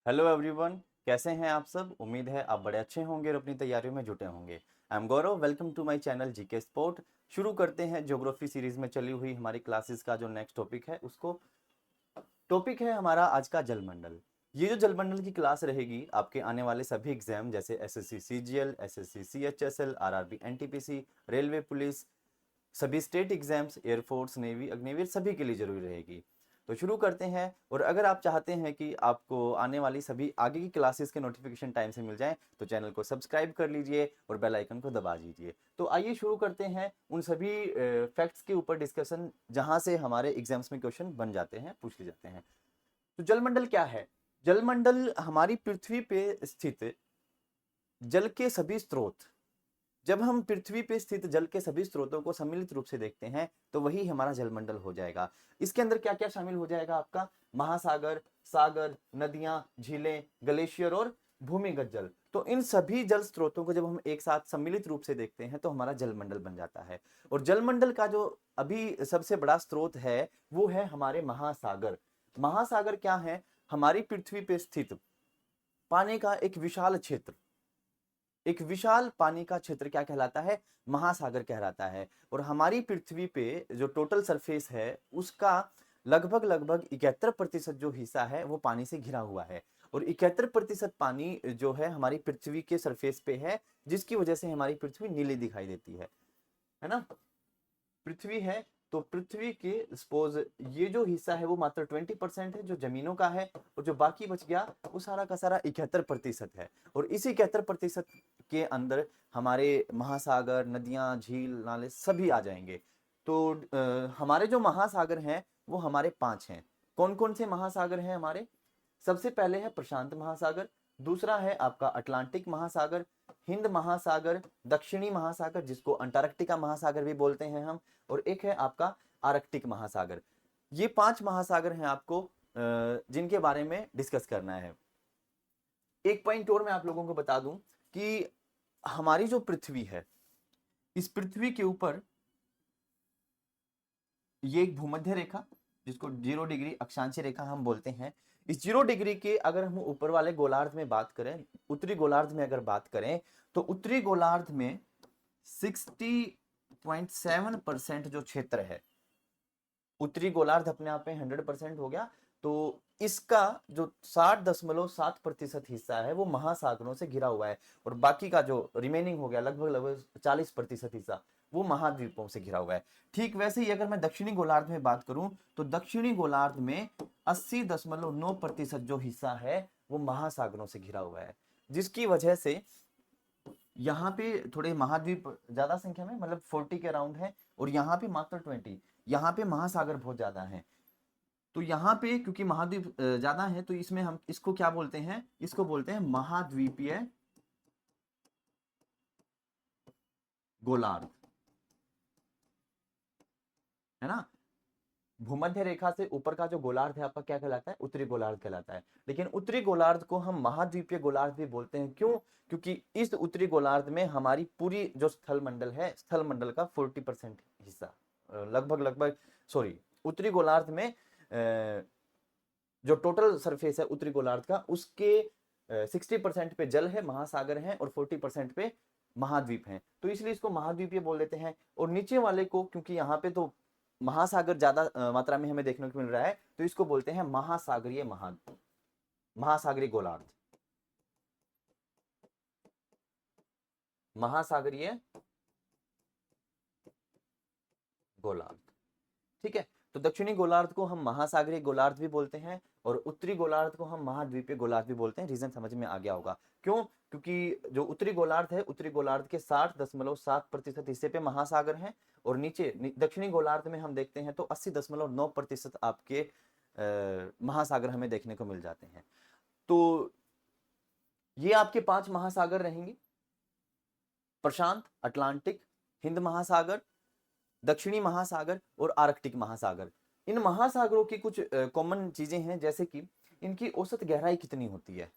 Hello everyone. कैसे हैं आप सब? उम्मीद है आप बड़े अच्छे होंगे और अपनी तैयारियों में जुटे होंगे। I am Gaurav, welcome to my channel GK sport. शुरू करते हैं ज्योग्राफी सीरीज में चली हुई हमारी क्लासेस का जो नेक्स्ट टॉपिक है उसको। टॉपिक है हमारा आज का जलमंडल। ये जो जलमंडल की क्लास रहेगी आपके आने वाले सभी एग्जाम जैसे SSC CGL, SSC CHSL, RRB NTPC, railway police, सभी state exams, air force, navy, Agniveer सभी के लिए जरूरी रहेगी। तो शुरू करते हैं। और अगर आप चाहते हैं कि आपको आने वाली सभी आगे की क्लासेस के नोटिफिकेशन टाइम से मिल जाएं तो चैनल को सब्सक्राइब कर लीजिए और बेल आइकन को दबा दीजिए। तो आइए शुरू करते हैं उन सभी फैक्ट्स के ऊपर डिस्कशन जहां से हमारे एग्जाम्स में क्वेश्चन बन जाते हैं, पूछ लिए जाते हैं। तो जलमंडल क्या है? जलमंडल हमारी पृथ्वी पे स्थित जल के सभी स्रोत। जब हम पृथ्वी पे स्थित जल के सभी स्रोतों को सम्मिलित रूप से देखते हैं तो वही हमारा जलमंडल हो जाएगा। इसके अंदर क्या क्या शामिल हो जाएगा आपका? महासागर, सागर, नदियां, झीलें, ग्लेशियर और भूमिगत जल। तो इन सभी जल स्रोतों को जब हम एक साथ सम्मिलित रूप से देखते हैं तो हमारा जलमंडल बन जाता है। और जलमंडल का जो अभी सबसे बड़ा स्रोत है वो है हमारे महासागर। महासागर क्या है? हमारी पृथ्वी पे स्थित पानी का एक विशाल क्षेत्र। एक विशाल पानी का क्षेत्र क्या कहलाता है? महासागर कहलाता है। और हमारी पृथ्वी पे जो टोटल सरफेस है उसका लगभग लगभग 71% जो हिस्सा है वो पानी से घिरा हुआ है। और 71% पानी जो है हमारी पृथ्वी के सरफेस पे है, जिसकी वजह से हमारी पृथ्वी नीली दिखाई देती है ना। पृथ्वी है तो पृथ्वी के सपोज ये जो हिस्सा है वो मात्र 20% है जो जमीनों का है, और जो बाकी बच गया वो सारा का सारा 71% है। और इसी 71% के अंदर हमारे महासागर, नदियां, झील, नाले सभी आ जाएंगे। तो हमारे जो महासागर हैं वो हमारे 5 हैं। कौन कौन से महासागर हैं हमारे? सबसे पहले है प्रशांत महासागर, दूसरा है आपका अटलांटिक महासागर, हिंद महासागर, दक्षिणी महासागर जिसको अंटार्कटिका महासागर भी बोलते हैं हम, और एक है आपका आर्कटिक महासागर। ये 5 महासागर हैं आपको जिनके बारे में डिस्कस करना है। एक पॉइंट और मैं आप लोगों को बता दूं कि हमारी जो पृथ्वी है, इस पृथ्वी के ऊपर ये एक भूमध्य रेखा जिसको 0 डिग्री अक्षांशीय रेखा हम बोलते हैं। इस 0 डिग्री के अगर हम ऊपर वाले गोलार्ध में बात करें, उत्तरी गोलार्ध में अगर बात करें, तो उत्तरी गोलार्ध में 60.7% जो क्षेत्र है, उत्तरी गोलार्ध अपने आप में 100% हो गया। तो इसका जो 60.7% हिस्सा है वो महासागरों से घिरा हुआ है। और बाकी का जो रिमेनिंग हो गया लगभग लगभग 40% हिस्सा वो महाद्वीपों से घिरा हुआ है। ठीक वैसे ही अगर मैं दक्षिणी गोलार्ध में बात करूं तो दक्षिणी गोलार्ध में 80.9% जो हिस्सा है वो महासागरों से घिरा हुआ है, जिसकी वजह से यहाँ पे थोड़े महाद्वीप ज्यादा संख्या में मतलब 40 के अराउंड है, और यहाँ पे मात्र 20। यहाँ पे महासागर बहुत ज्यादा है। तो यहाँ पे क्योंकि महाद्वीप ज्यादा है तो इसमें हम इसको क्या बोलते हैं? इसको बोलते हैं महाद्वीपीय गोलार्ध, है ना। भूमध्य रेखा से ऊपर का जो गोलार्ध है आपका क्या कहलाता है? उत्तरी गोलार्ध कहलाता है। लेकिन उत्तरी गोलार्ध को हम महाद्वीपीय गोलार्ध भी बोलते हैं। क्यों? क्योंकि इस उत्तरी गोलार्ध में हमारी पूरी जो स्थल मंडल है, स्थल मंडल का 40% हिस्सा लगभग लगभग, सॉरी, उत्तरी गोलार्ध में जो टोटल सरफेस है उत्तरी गोलार्ध का उसके 60% पे जल है, महासागर है, और 40% पे महाद्वीप हैं, तो इसलिए इसको महाद्वीपीय बोल देते हैं। और नीचे वाले को क्योंकि यहाँ पे तो महासागर ज्यादा मात्रा में हमें देखने को मिल रहा है तो इसको बोलते हैं महासागरीय महासागरीय गोलार्ध। महासागरीय गोलार्ध, ठीक है। तो दक्षिणी गोलार्ध को हम महासागरीय गोलार्ध भी बोलते हैं और उत्तरी गोलार्ध को हम महाद्वीपीय गोलार्ध भी बोलते हैं। रीजन समझ में आ गया होगा क्यों? क्योंकि जो उत्तरी गोलार्ध है, उत्तरी गोलार्ध के 60.7% हिस्से पे महासागर हैं, और नीचे दक्षिणी गोलार्ध में हम देखते हैं तो 80.9% आपके महासागर हमें देखने को मिल जाते हैं। तो ये आपके 5 महासागर रहेंगे: प्रशांत, अटलांटिक, हिंद महासागर, दक्षिणी महासागर और आर्कटिक महासागर। इन महासागरों की कुछ कॉमन चीजें हैं, जैसे कि इनकी औसत गहराई कितनी होती है,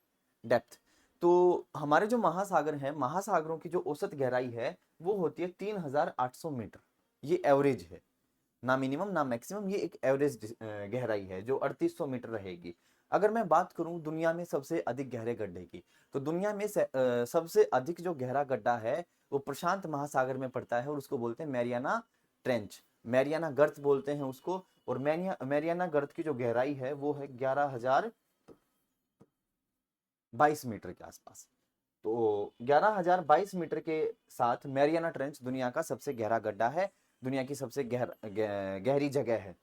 डेप्थ। तो हमारे जो महासागर हैं, महासागरों की जो औसत गहराई है वो होती है 3800 मीटर, ये एवरेज है। ना मिनिमम ना मैक्सिमम, ये एक एवरेज गहराई है जो 3800 मीटर रहेगी। अगर मैं बात करूं दुनिया में सबसे अधिक गहरे गड्ढे की, तो दुनिया में सबसे अधिक जो गहरा गड्ढा है वो प्रशांत महासागर में पड़ता है और उसको बोलते हैं मैरियाना ट्रेंच, मैरियाना गर्त बोलते हैं उसको। और मैरियाना गर्त की जो गहराई है वो है 11,022 मीटर के आसपास। तो 11,022 मीटर के साथ मैरियाना ट्रेंच दुनिया का सबसे गहरा गड्ढा है, दुनिया की सबसे गहरी जगह है।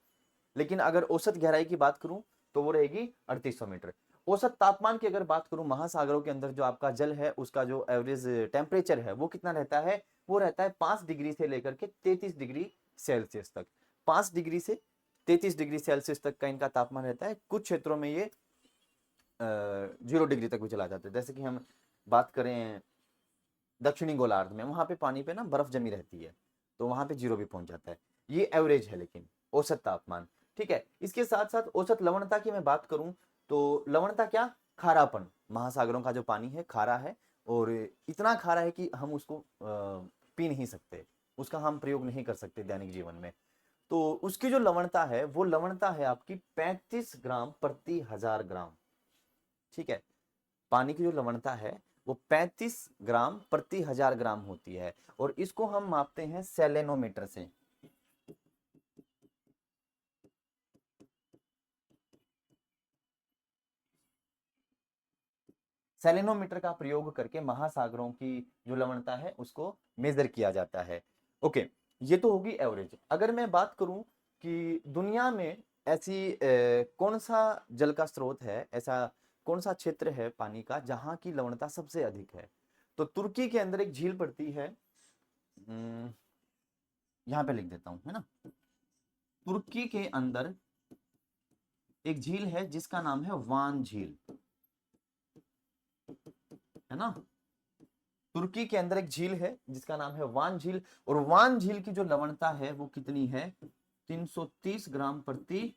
लेकिन अगर औसत गहराई की बात करूं तो वो रहेगी 3800 मीटर। औसत तापमान की अगर बात करूं, महासागरों के अंदर जो आपका जल है उसका जो एवरेज टेम्परेचर है वो कितना रहता है, वो रहता है 5 डिग्री से लेकर के 33 डिग्री सेल्सियस तक। 5 डिग्री से 33 डिग्री सेल्सियस तक का इनका तापमान रहता है। कुछ क्षेत्रों में ये 0 डिग्री तक भी चला जाता है। जैसे कि हम बात करें दक्षिणी गोलार्ध में, वहां पे पानी पे ना बर्फ जमी रहती है, तो वहां पे 0 भी पहुंच जाता है। ये एवरेज है लेकिन औसत तापमान, ठीक है। इसके साथ साथ औसत लवणता की मैं बात करूं तो लवणता क्या, खारापन। महासागरों का जो पानी है खारा है, और इतना खारा है कि हम उसको पी नहीं सकते, उसका हम प्रयोग नहीं कर सकते दैनिक जीवन में। तो उसकी जो लवणता है वो लवणता है आपकी 35 ग्राम प्रति 1000 ग्राम, ठीक है। पानी की जो लवणता है वो 35 ग्राम प्रति 1000 ग्राम होती है, और इसको हम मापते हैं सेलेनोमीटर से। सेलेनोमीटर का प्रयोग करके महासागरों की जो लवणता है उसको मेजर किया जाता है। ओके, ये तो होगी एवरेज। अगर मैं बात करूं कि दुनिया में ऐसी कौन सा जल का स्रोत है, ऐसा कौन सा क्षेत्र है पानी का जहां की लवणता सबसे अधिक है, तो तुर्की के अंदर एक झील पड़ती है, यहां पे लिख देता हूं, है ना। तुर्की के अंदर एक झील है जिसका नाम है वान झील, है ना। तुर्की के अंदर एक झील है जिसका नाम है वान झील, और वान झील की जो लवणता है वो कितनी है, 330 ग्राम प्रति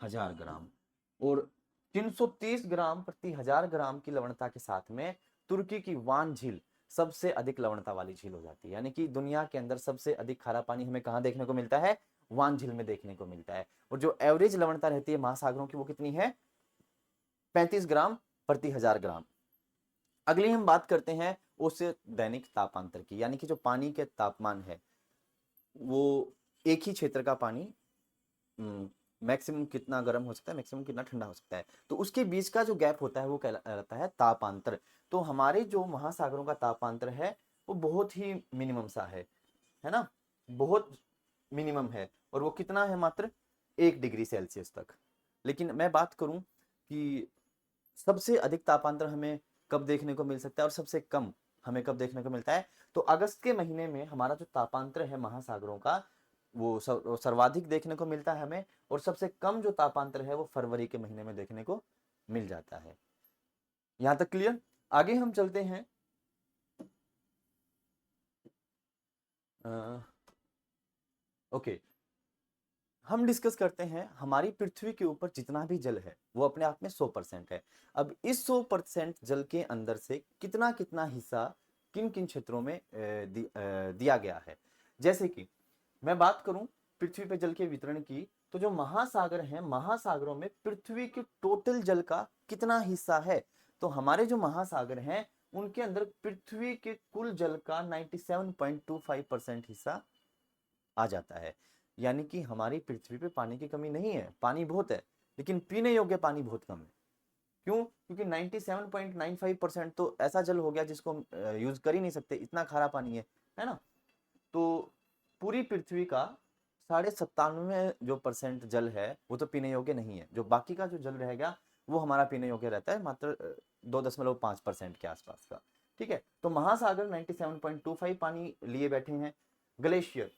1000 ग्राम। और 330 ग्राम प्रति 1000 ग्राम की लवणता के साथ में तुर्की की वान झील सबसे अधिक लवणता वाली झील हो जाती है। यानी कि दुनिया के अंदर सबसे अधिक खारा पानी हमें कहां देखने को मिलता है, वान झील में देखने को मिलता है। और जो एवरेज लवणता रहती है महासागरों की वो कितनी है, 35 ग्राम प्रति 1000 ग्राम। अगली हम बात करते हैं उस दैनिक तापांतर की, यानी कि जो पानी के तापमान है वो एक ही क्षेत्र का पानी मैक्सिमम कितना गर्म हो सकता है, मैक्सिमम कितना ठंडा हो सकता है, तो उसके बीच का जो गैप होता है वो कहलाता है तापांतर। तो हमारे जो महासागरों का तापांतर है वो बहुत ही मिनिमम सा है ना, बहुत मिनिमम है, और वो कितना है, मात्र 1 डिग्री सेल्सियस तक। लेकिन मैं बात करूं कि सबसे अधिक तापांतर हमें कब देखने को मिल सकता है और सबसे कम हमें कब देखने को मिलता है, तो अगस्त के महीने में हमारा जो तापांतर है महासागरों का वो सर्वाधिक देखने को मिलता है हमें, और सबसे कम जो तापांतर है वो फरवरी के महीने में देखने को मिल जाता है। यहां तक क्लियर। आगे हम चलते हैं, ओके, हम डिस्कस करते हैं हमारी पृथ्वी के ऊपर जितना भी जल है वो अपने आप में 100% है। अब इस 100% जल के अंदर से कितना कितना हिस्सा किन किन क्षेत्रों में दिया गया है। जैसे कि मैं बात करूं पृथ्वी पे जल के वितरण की, तो जो महासागर हैं महासागरों में पृथ्वी के टोटल जल का कितना हिस्सा है, तो हमारे जो महासागर हैं उनके अंदर पृथ्वी के कुल जल का 97.25% हिस्सा आ जाता है। यानी कि हमारी पृथ्वी पे पानी की कमी नहीं है, पानी बहुत है, लेकिन पीने योग्य पानी बहुत कम है। क्यों? क्योंकि 97.95% तो ऐसा जल हो गया जिसको हम यूज कर ही नहीं सकते, इतना खारा पानी है ना। तो पूरी पृथ्वी का 97.5% जो जल है वो तो पीने योग्य नहीं है, जो बाकी का जो जल रहेगा वो हमारा पीने योग्य रहता है, मात्र 2.5% के आसपास का, ठीक है। तो महासागर 97.25 पानी लिए बैठे हैं। ग्लेशियर,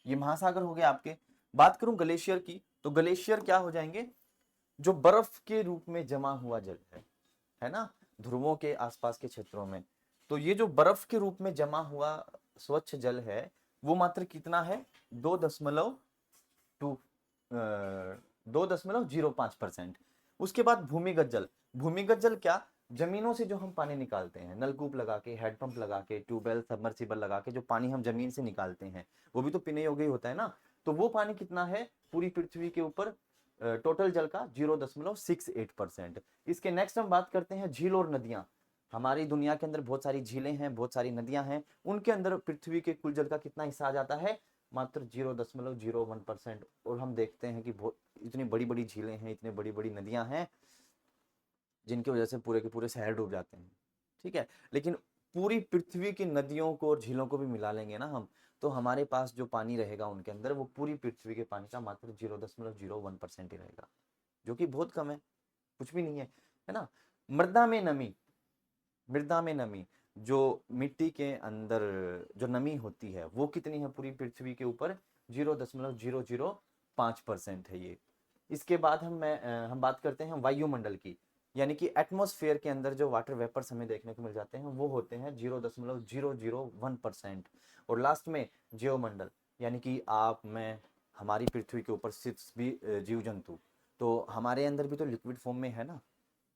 ये महासागर हो गया आपके। बात करूं ग्लेशियर की, तो ग्लेशियर क्या हो जाएंगे, जो बर्फ के रूप में जमा हुआ जल है ना, ध्रुवों के आसपास के क्षेत्रों में। तो ये जो बर्फ के रूप में जमा हुआ स्वच्छ जल है वो मात्र कितना है, 2.2 2.05%। उसके बाद भूमिगत जल, भूमिगत जल क्या, जमीनों से जो हम पानी निकालते हैं, नलकूप लगा के, हैंडपंप लगा के, ट्यूबवेल, सबमर्सिबल लगा के जो पानी हम जमीन से निकालते हैं, वो भी तो पीने योग्य ही होता है ना। तो वो पानी कितना है पूरी पृथ्वी के ऊपर? टोटल जल का 0.68%। इसके नेक्स्ट हम बात करते हैं झील और नदियां। हमारी दुनिया के अंदर बहुत सारी झीलें हैं, बहुत सारी नदियां हैं, उनके अंदर पृथ्वी के कुल जल का कितना हिस्सा आ जाता है? मात्र 0.01%। और हम देखते हैं कि बहुत इतनी बड़ी बड़ी झीलें हैं, इतनी बड़ी बड़ी नदियां हैं, जिनकी वजह से पूरे के पूरे शहर डूब जाते हैं। ठीक है, लेकिन पूरी पृथ्वी की नदियों को और झीलों को भी मिला लेंगे ना हम, तो हमारे पास जो पानी रहेगा उनके अंदर, वो पूरी पृथ्वी के पानी का मात्र 0.01% ही रहेगा, जो कि बहुत कम है, कुछ भी नहीं है ना। मृदा में नमी, मृदा में नमी, जो मिट्टी के अंदर जो नमी होती है वो कितनी है पूरी पृथ्वी के ऊपर? 0.005% है ये। इसके बाद हम बात करते हैं वायुमंडल की, यानी कि एटमॉस्फेयर के अंदर जो वाटर वेपर्स हमें देखने को मिल जाते हैं वो होते हैं 0.001%। और लास्ट में जीवमंडल, यानी कि आप, मैं, हमारी पृथ्वी के ऊपर स्थित भी जीव जंतु, तो हमारे अंदर भी तो लिक्विड फॉर्म में है ना,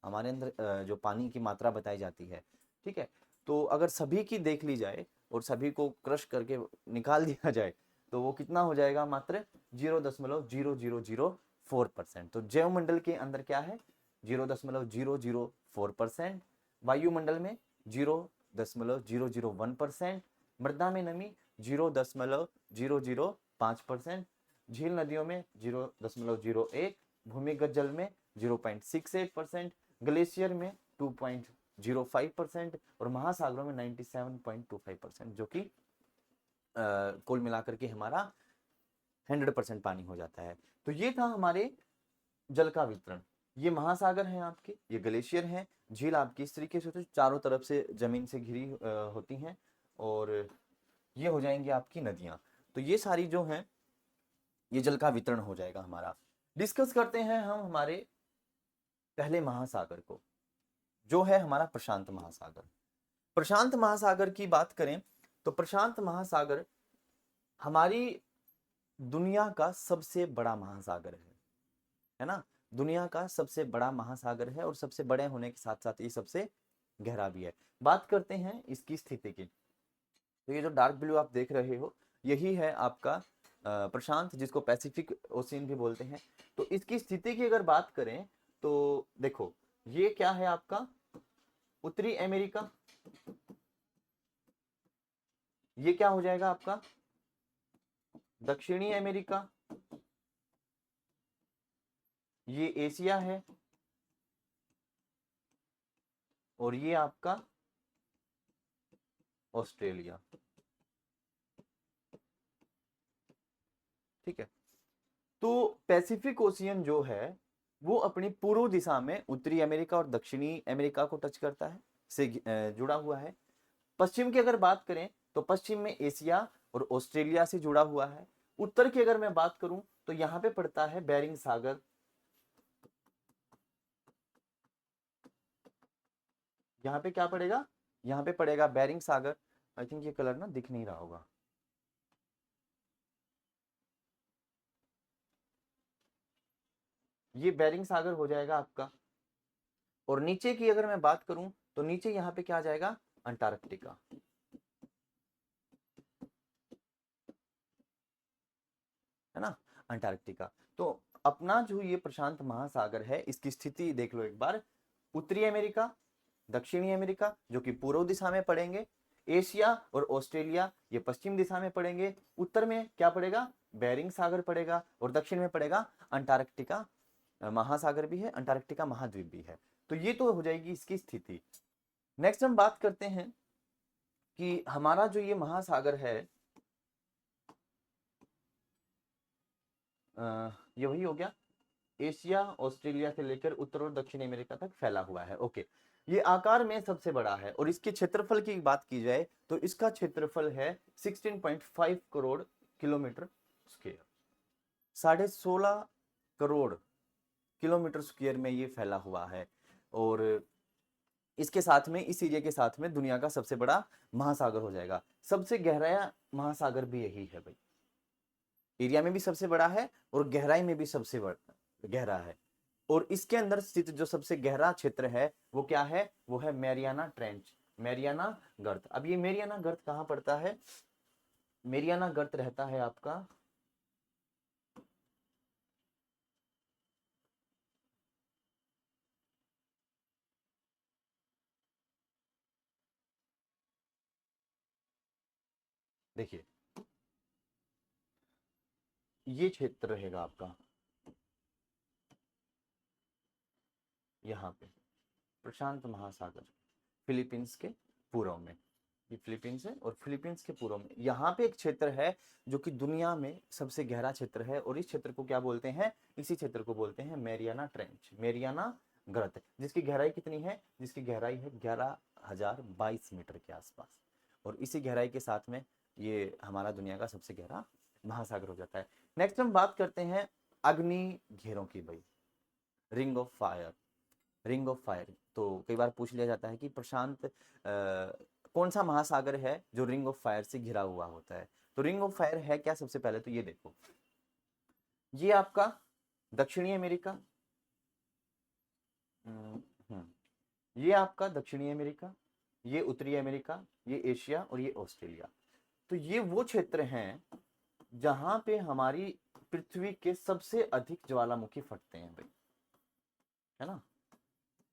हमारे अंदर जो पानी की मात्रा बताई जाती है। ठीक है, तो अगर सभी की देख ली जाए और सभी को क्रश करके निकाल दिया जाए तो वो कितना हो जाएगा? मात्र 0.0004%। तो जैवमंडल के अंदर क्या है? 0.004%। वायुमंडल में 0.001%। मृदा में नमी 0.005%। झील नदियों में 0.01, भूमिगत जल में 0.68%, ग्लेशियर में 2.05% और महासागरों में 97.25%, जो कि कुल मिलाकर के हमारा 100% पानी हो जाता है। तो ये था हमारे जल का वितरण। ये महासागर हैं आपके, ये ग्लेशियर हैं, झील आपकी इस तरीके से चारों तरफ से जमीन से घिरी होती हैं, और ये हो जाएंगी आपकी नदियां। तो ये सारी जो हैं, ये जल का वितरण हो जाएगा हमारा। डिस्कस करते हैं हम हमारे पहले महासागर को, जो है हमारा प्रशांत महासागर। प्रशांत महासागर की बात करें तो प्रशांत महासागर हमारी दुनिया का सबसे बड़ा महासागर है ना, दुनिया का सबसे बड़ा महासागर है, और सबसे बड़े होने के साथ साथ ये सबसे गहरा भी है। बात करते हैं इसकी स्थिति की, तो ये जो डार्क ब्लू आप देख रहे हो, यही है आपका प्रशांत, जिसको पैसिफिक ओशियन भी बोलते हैं। तो इसकी स्थिति की अगर बात करें तो देखो, ये क्या है आपका? उत्तरी अमेरिका, ये क्या हो जाएगा आपका? दक्षिणी अमेरिका, ये एशिया है, और ये आपका ऑस्ट्रेलिया। ठीक है, तो पैसिफिक ओशियन जो है वो अपनी पूर्व दिशा में उत्तरी अमेरिका और दक्षिणी अमेरिका को टच करता है, से जुड़ा हुआ है। पश्चिम की अगर बात करें तो पश्चिम में एशिया और ऑस्ट्रेलिया से जुड़ा हुआ है। उत्तर की अगर मैं बात करूं तो यहां पे पड़ता है बेरिंग सागर, यहाँ पे क्या पड़ेगा? यहाँ पे पड़ेगा बेरिंग सागर। आई थिंक ये कलर ना दिख नहीं रहा होगा, ये बेरिंग सागर हो जाएगा आपका। और नीचे की अगर मैं बात करूं तो नीचे यहाँ पे क्या आ जाएगा? अंटार्कटिका, है ना, अंटार्कटिका। तो अपना जो ये प्रशांत महासागर है, इसकी स्थिति देख लो एक बार। उत्तरी अमेरिका, दक्षिणी अमेरिका जो कि पूर्व दिशा में पड़ेंगे, एशिया और ऑस्ट्रेलिया ये पश्चिम दिशा में पड़ेंगे, उत्तर में क्या पड़ेगा? बेरिंग सागर पड़ेगा, और दक्षिण में पड़ेगा अंटार्कटिका महासागर भी है, अंटार्कटिका महाद्वीप भी है। तो ये तो हो जाएगी इसकी स्थिति। नेक्स्ट हम बात करते हैं कि हमारा जो ये महासागर है, ये वही हो गया, एशिया ऑस्ट्रेलिया से लेकर उत्तर और दक्षिण अमेरिका तक फैला हुआ है। ओके, ये आकार में सबसे बड़ा है, और इसके क्षेत्रफल की बात की जाए तो इसका क्षेत्रफल है 16.5 crore kilometre square, 16.5 crore kilometre square में ये फैला हुआ है। और इसके साथ में, इस एरिया के साथ में दुनिया का सबसे बड़ा महासागर हो जाएगा। सबसे गहरा महासागर भी यही है भाई, एरिया में भी सबसे बड़ा है और गहराई में भी सबसे बड़ा गहरा है। और इसके अंदर स्थित जो सबसे गहरा क्षेत्र है वो क्या है, वो है मैरियाना ट्रेंच, मैरियाना गर्त। अब ये मैरियाना गर्त कहाँ पड़ता है, मैरियाना गर्त रहता है आपका देखिए ये क्षेत्र रहेगा आपका यहाँ पे प्रशांत महासागर, फिलीपींस के पूर्व में, ये फिलीपींस है और फिलीपींस के पूर्व में यहाँ पे एक क्षेत्र है जो कि दुनिया में सबसे गहरा क्षेत्र है, और इस क्षेत्र को क्या बोलते हैं, इसी क्षेत्र को बोलते हैं मैरियाना ट्रेंच, मैरियाना गर्त, जिसकी गहराई कितनी है, जिसकी गहराई है 11,022 मीटर के आसपास, और इसी गहराई के साथ में ये हमारा दुनिया का सबसे गहरा महासागर हो जाता है। नेक्स्ट हम बात करते हैं अग्नि घेरों की भाई, ring of fire, ring of fire. तो कई बार पूछ लिया जाता है कि प्रशांत कौन सा महासागर है जो रिंग ऑफ फायर से घिरा हुआ होता है, तो रिंग ऑफ फायर है क्या, सबसे पहले तो ये देखो, ये आपका दक्षिणी अमेरिका, हम्म, ये आपका दक्षिणी अमेरिका, ये उत्तरी अमेरिका, ये एशिया और ये ऑस्ट्रेलिया। तो ये वो क्षेत्र हैं जहां पे हमारी पृथ्वी के सबसे अधिक ज्वालामुखी फटते हैं भाई, है ना,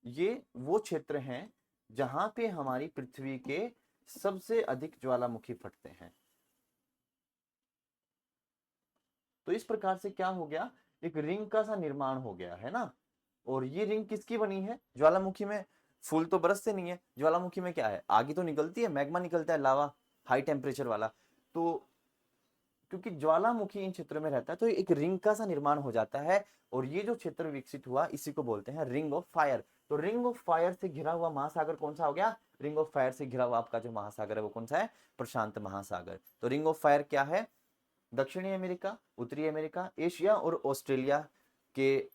ये वो क्षेत्र हैं जहां पे हमारी पृथ्वी के सबसे अधिक ज्वालामुखी फटते हैं। तो इस प्रकार से क्या हो गया, एक रिंग का सा निर्माण हो गया है ना, और ये रिंग किसकी बनी है, ज्वालामुखी में फूल तो बरसते नहीं है, ज्वालामुखी में क्या है, आगे तो निकलती है, मैग्मा निकलता है, लावा, हाई टेम्परेचर वाला। तो क्योंकि ज्वालामुखी इन क्षेत्रों में रहता है तो एक रिंग का सा निर्माण हो जाता है, और ये जो क्षेत्र विकसित हुआ इसी को बोलते हैं रिंग ऑफ फायर। तो रिंग ऑफ फायर से घिरा हुआ महासागर कौन सा हो गया, रिंग ऑफ फायर से घिरा हुआ आपका जो महासागर है वो कौन सा है, प्रशांत महासागर। तो रिंग ऑफ फायर क्या है, दक्षिणी अमेरिका, उत्तरी अमेरिका, एशिया और ऑस्ट्रेलिया के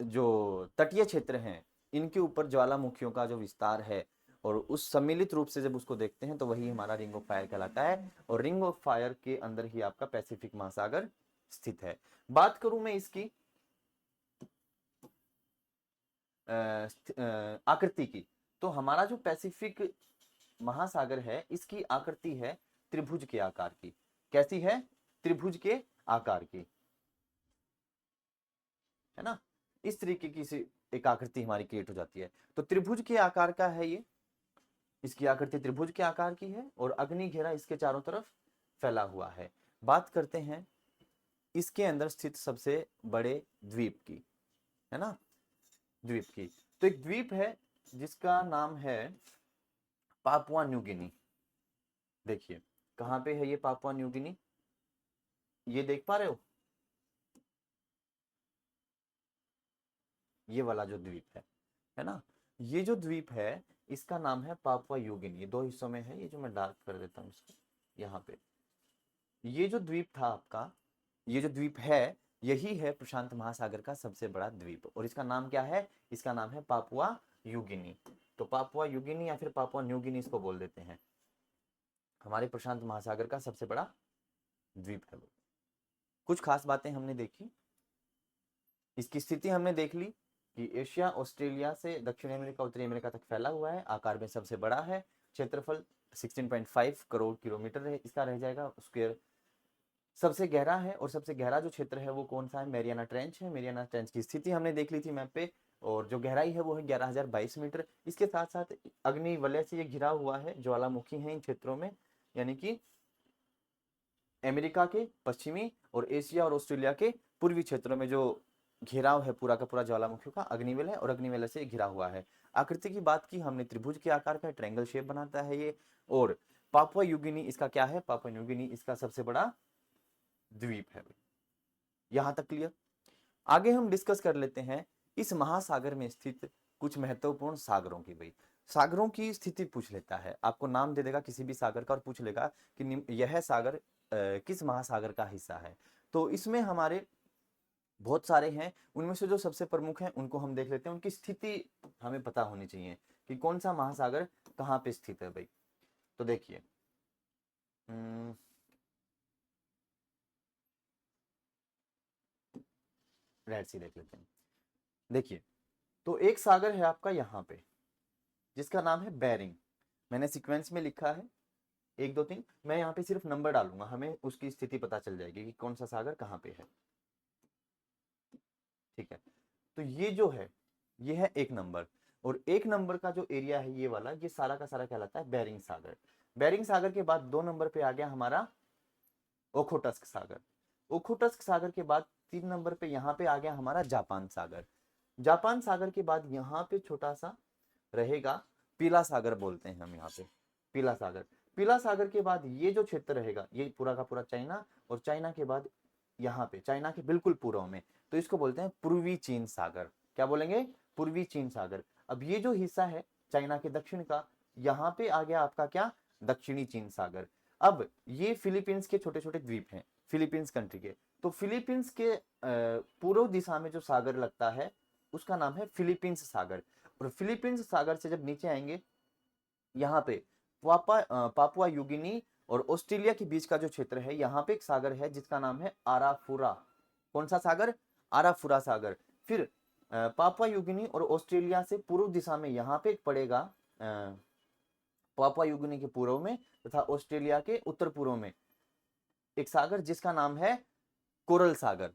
जो तटीय क्षेत्र हैं इनके ऊपर ज्वालामुखियों का जो विस्तार है, और उस सम्मिलित रूप से जब उसको देखते हैं तो वही हमारा रिंग ऑफ फायर कहलाता है, और रिंग ऑफ फायर के अंदर ही आपका पैसिफिक महासागर स्थित है। बात करूं मैं इसकी आकृति की, तो हमारा जो पैसिफिक महासागर है इसकी आकृति है त्रिभुज के आकार की। कैसी है, त्रिभुज के आकार की, है ना, इस तरीके की एक आकृति हमारी क्रिएट हो जाती है। तो त्रिभुज के आकार का है ये, इसकी आकृति त्रिभुज के आकार की है, और अग्नि घेरा इसके चारों तरफ फैला हुआ है। बात करते हैं इसके अंदर स्थित सबसे बड़े द्वीप की, है ना, द्वीप की। तो एक द्वीप है जिसका नाम है पापुआ न्यू गिनी। देखिए कहां पे है ये पापुआ न्यू गिनी, ये देख पा रहे हो, ये वाला जो द्वीप है ना, ये जो द्वीप है इसका नाम है पापुआ न्यू गिनी। ये दो हिस्सों में है, ये जो मैं डार्क कर देता हूँ इसको यहाँ पे, ये जो द्वीप था आपका, ये जो द्वीप है यही है प्रशांत महासागर का सबसे बड़ा द्वीप, और इसका नाम क्या है, इसका नाम है पापुआ न्यू गिनी। तो पापुआ न्यू गिनी या फिर पापुआ न्यू गिनी इसको बोल देते हैं, हमारे प्रशांत महासागर का सबसे बड़ा द्वीप है वो। कुछ खास बातें हमने देखी, इसकी स्थिति हमने देख ली कि एशिया ऑस्ट्रेलिया से दक्षिण अमेरिका उत्तरी अमेरिका तक फैला हुआ है, आकार में सबसे बड़ा है, क्षेत्रफल 16.5 करोड़ किलोमीटर है इसका रह जाएगा स्क्वायर, सबसे गहरा है, और सबसे गहरा जो क्षेत्र है वो कौन सा है, मैरियाना ट्रेंच है। मैरियाना ट्रेंच की स्थिति हमने देख ली थी मैप पे, और जो गहराई है वो है 11,022 मीटर। इसके साथ साथ अग्नि वलय से ये घिरा हुआ है, ज्वालामुखी है इन क्षेत्रों में, यानी कि अमेरिका के पश्चिमी और एशिया और ऑस्ट्रेलिया के पूर्वी क्षेत्रों में जो घेराव है पूरा का पूरा ज्वालामुखियों का अग्निवलय है, और अग्निवलय से घिरा हुआ है। आकृति की बात की हमने, त्रिभुज के आकार का ट्रायंगल शेप बनाता है ये, और पापुआ न्यूगिनी इसका क्या है, पापुआ न्यूगिनी इसका सबसे बड़ा द्वीप है। यहां तक क्लियर। आगे हम डिस्कस कर लेते हैं इस महासागर में स्थित कुछ महत्वपूर्ण सागरों की। भाई सागरों की स्थिति पूछ लेता है, आपको नाम दे देगा किसी भी सागर का और पूछ लेगा कि यह सागर किस महासागर का हिस्सा है। तो इसमें हमारे बहुत सारे हैं, उनमें से जो सबसे प्रमुख हैं उनको हम देख लेते हैं, उनकी स्थिति हमें पता होनी चाहिए कि कौन सा महासागर कहाँ पे स्थित है भाई। तो देखिए रेड सी देख लेते हैं। देखिए, तो एक सागर है आपका यहाँ पे जिसका नाम है बेरिंग। मैंने सीक्वेंस में लिखा है 1 2 3। मैं यहाँ पे सिर्फ नंबर डालूंगा, हमें उसकी स्थिति पता चल जाएगी कि कौन सा सागर कहाँ पे है। ठीक है, तो ये जो है ये है 1 नंबर, और 1 नंबर का जो एरिया है ये वाला, ये सारा का सारा कहलाता है बेरिंग सागर। बेरिंग सागर के बाद 2 नंबर पे आ गया हमारा ओखोटस्क सागर। ओखोटस्क सागर के बाद 3 नंबर पे यहाँ पे आ गया हमारा जापान सागर। जापान सागर के बाद यहाँ पे छोटा सा रहेगा पीला सागर, बोलते हैं हम यहाँ पे पीला सागर। पीला सागर के बाद ये जो क्षेत्र रहेगा ये पूरा का पूरा चाइना, और चाइना के बाद यहाँ पे चाइना के बिल्कुल पूर्व में, तो इसको बोलते हैं पूर्वी चीन सागर। क्या बोलेंगे? पूर्वी चीन सागर। अब ये जो हिस्सा है चाइना के दक्षिण का, यहाँ पे आ गया आपका क्या? दक्षिणी चीन सागर। अब ये फिलीपींस के छोटे छोटे द्वीप हैं, फिलीपींस कंट्री के। तो फिलीपींस के पूर्व दिशा में जो सागर लगता है उसका नाम है फिलीपींस सागर। और फिलीपींस सागर से जब नीचे आएंगे यहाँ पे पापुआ यूगिनी और ऑस्ट्रेलिया के बीच का जो क्षेत्र है, यहाँ पे एक सागर है जिसका नाम है आराफुरा। कौन सा सागर? आराफुरा सागर। फिर पापुआ यूगिनी और ऑस्ट्रेलिया से पूर्व दिशा में यहाँ पे एक पड़ेगा पापुआ यूगिनी के पूर्व में तथा ऑस्ट्रेलिया के उत्तर पूर्व में एक सागर जिसका नाम है कोरल सागर।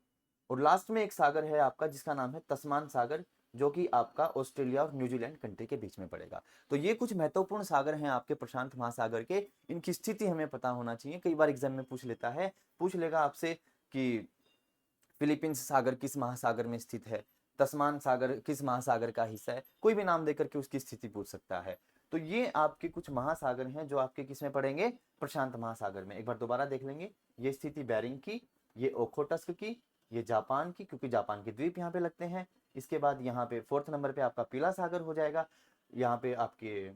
और लास्ट में एक सागर है आपका जिसका नाम है तस्मान सागर, जो कि आपका ऑस्ट्रेलिया और न्यूजीलैंड कंट्री के बीच में पड़ेगा। तो ये कुछ महत्वपूर्ण सागर हैं आपके प्रशांत महासागर के, इनकी स्थिति हमें पता होना चाहिए। कई बार एग्जाम में पूछ लेता है, पूछ लेगा आपसे कि फिलीपींस सागर किस महासागर में स्थित है, तस्मान सागर किस महासागर का हिस्सा है, कोई भी नाम देकर के उसकी स्थिति पूछ सकता है। तो ये आपके कुछ महासागर हैं जो आपके किस में पड़ेंगे? प्रशांत महासागर में। एक बार दोबारा देख लेंगे, ये स्थिति बेरिंग की, ये ओखोटस्क की, ये जापान की, क्योंकि जापान के द्वीप यहाँ पे लगते हैं। इसके बाद यहाँ पे 4th नंबर पे आपका पीला सागर हो जाएगा। यहाँ पे आपके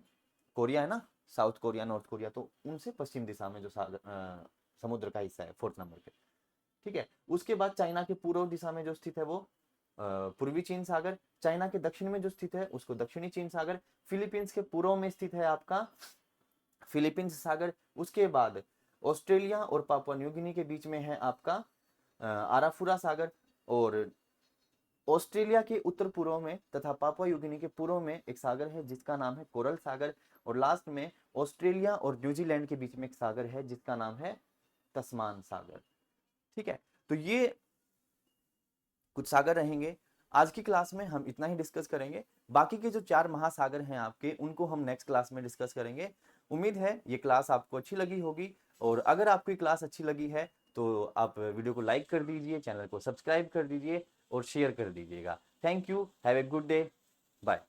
कोरिया है ना, साउथ कोरिया, नॉर्थ कोरिया, तो उनसे पश्चिम दिशा में जो सागर समुद्र का हिस्सा है 4th नंबर पे। ठीक है, उसके बाद चाइना के पूर्व दिशा में जो स्थित है वो पूर्वी चीन सागर। चाइना के दक्षिण में जो स्थित है उसको दक्षिणी चीन सागर। फिलीपींस के पूर्व में स्थित है आपका फिलीपींस सागर। उसके बाद ऑस्ट्रेलिया और पापुआ न्यू गिनी के बीच में है आपका आराफुरा सागर। और ऑस्ट्रेलिया के उत्तर पूर्व में तथा पापुआ न्यू गिनी के पूर्व में एक सागर है जिसका नाम है कोरल सागर। और लास्ट में ऑस्ट्रेलिया और न्यूजीलैंड के बीच में एक सागर है जिसका नाम है तस्मान सागर। ठीक है, तो ये कुछ सागर रहेंगे। आज की क्लास में हम इतना ही डिस्कस करेंगे। बाकी के जो 4 महासागर हैं आपके, उनको हम नेक्स्ट क्लास में डिस्कस करेंगे। उम्मीद है ये क्लास आपको अच्छी लगी होगी, और अगर आपको ये क्लास अच्छी लगी है तो आप वीडियो को लाइक कर दीजिए, चैनल को सब्सक्राइब कर दीजिए और शेयर कर दीजिएगा। Thank you, have a good day, bye.